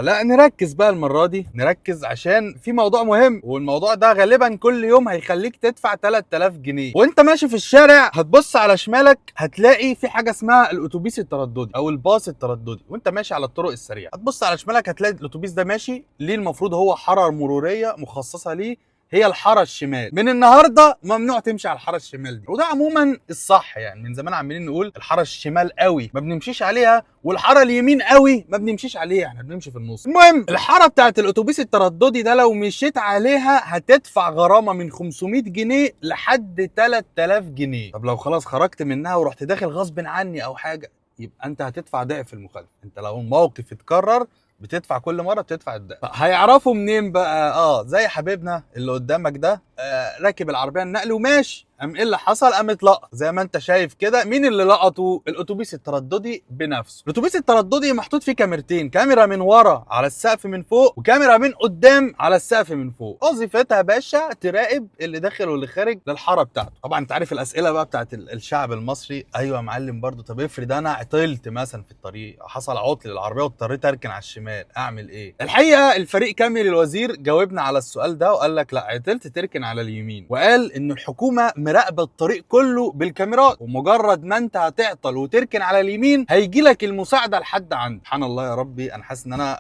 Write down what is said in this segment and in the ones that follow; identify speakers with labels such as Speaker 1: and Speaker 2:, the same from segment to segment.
Speaker 1: لا نركز بقى المره دي، نركز عشان في موضوع مهم، والموضوع ده غالبا كل يوم هيخليك تدفع 3000 جنيه. وانت ماشي في الشارع هتبص على شمالك هتلاقي في حاجه اسمها الاتوبيس الترددي او الباص الترددي. وانت ماشي على الطرق السريعه هتبص على شمالك هتلاقي الاتوبيس ده ماشي ليه، المفروض هو حاره مروريه مخصصه ليه، هي الحاره الشمال. من النهارده ممنوع تمشي على الحاره الشمال دي، وده عموما الصح. يعني من زمان عمالين نقول الحاره الشمال قوي ما بنمشيش عليها، والحاره اليمين قوي ما بنمشيش عليها، احنا بنمشي في النص. المهم الحاره بتاعت الاتوبيس الترددي ده لو مشيت عليها هتدفع غرامه من 500 جنيه لحد 3000 جنيه. طب لو خلاص خرجت منها ورحت داخل غصب عني او حاجه، يبقى انت هتدفع ضعف المخالفه. انت لو الموقف اتكرر بتدفع كل مره بتدفع الضعف. هيعرفوا منين بقى؟ زي حبيبنا اللي قدامك ده، راكب العربيه النقل وماشي، قام ايه اللي حصل؟ قام اتلقط زي ما انت شايف كده. مين اللي لقطه؟ الاتوبيس الترددي بنفسه. الاتوبيس الترددي محطوط فيه كاميرتين، كاميرا من ورا على السقف من فوق، وكاميرا من قدام على السقف من فوق. وظيفتها يا باشا تراقب اللي داخل واللي خارج للحاره بتاعته. طبعا انت عارف الاسئله بقى بتاعت الشعب المصري. ايوه يا معلم برضه، طب افرض انا عطلت مثلا في الطريق، حصل عطل للعربيه واضطريت اركن على الشمال، اعمل ايه؟ الحقيقه الفريق كامل الوزير جاوبنا على السؤال ده وقال لك لا، عطلت تركن على اليمين، وقال ان الحكومه مراقبه الطريق كله بالكاميرات، ومجرد ما انت هتعطل وتركن على اليمين هيجي لك المساعده لحد عندك. سبحان الله يا ربي، انا حاسس ان انا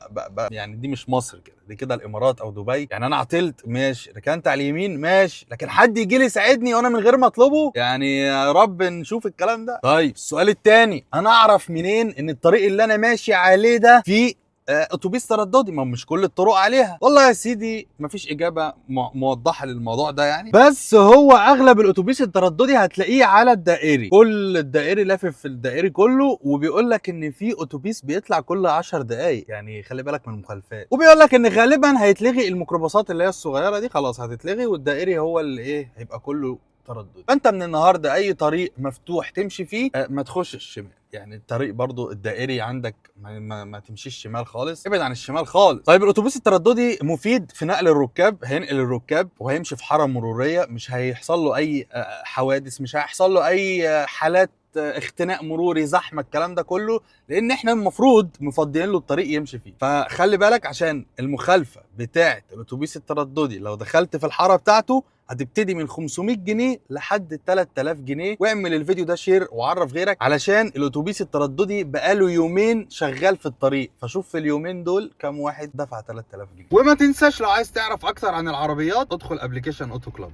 Speaker 1: يعني دي مش مصر كده، دي كده الامارات او دبي. يعني انا عطلت ماشي، ركنت على اليمين ماشي، لكن حد يجي لي يساعدني وانا من غير ما اطلبه؟ يعني يا رب نشوف الكلام ده. طيب السؤال الثاني، انا اعرف منين ان الطريق اللي انا ماشي عليه ده فيه اتوبيس ترددي؟ ما مش كل الطرق عليها. والله يا سيدي مفيش اجابه موضحه للموضوع ده يعني، بس هو اغلب الاتوبيس الترددي هتلاقيه على الدائري، كل الدائري لافف في الدائري كله، وبيقول لك ان في اتوبيس بيطلع كل 10 دقائق، يعني خلي بالك من المخالفات. وبيقول لك ان غالبا هيتلغي الميكروباصات اللي هي الصغيره دي، خلاص هتتلغي، والدائري هو اللي ايه، هيبقى كله تردد. فانت من النهارده اي طريق مفتوح تمشي فيه ما تخشش الشمال. يعني الطريق برضو الدائري عندك ما تمشيش شمال خالص، ابعد عن الشمال خالص. طيب الاتوبيس الترددي مفيد في نقل الركاب، هينقل الركاب وهيمشي في حاره مروريه، مش هيحصل له اي حوادث، مش هيحصل له اي حالات اختناق مروري، زحمه، الكلام ده كله، لان احنا المفروض مفضيين له الطريق يمشي فيه. فخلي بالك عشان المخالفه بتاعه الاتوبيس الترددي لو دخلت في الحاره بتاعته هتبتدي من 500 جنيه لحد 3000 جنيه. واعمل الفيديو ده شير وعرف غيرك، علشان الاتوبيس الترددي بقاله يومين شغال في الطريق، فشوف في اليومين دول كم واحد دفع 3000 جنيه. وما تنساش لو عايز تعرف اكتر عن العربيات ادخل ابلكيشن اوتو كلاب.